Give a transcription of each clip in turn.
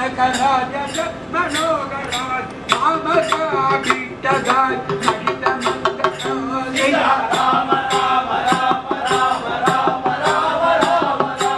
सकलाजस मनोगराज मामका विठ्ठलाय महित Mangal Sita Ram Ram Ram Ram Ram Ram Ram Ram Ram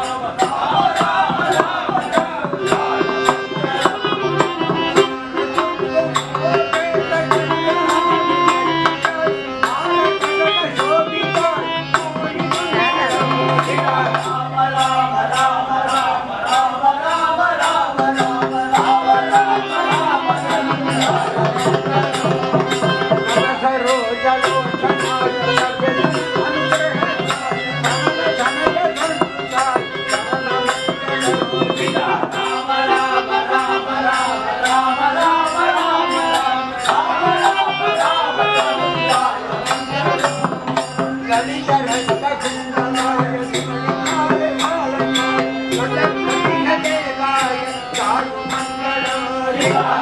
Hare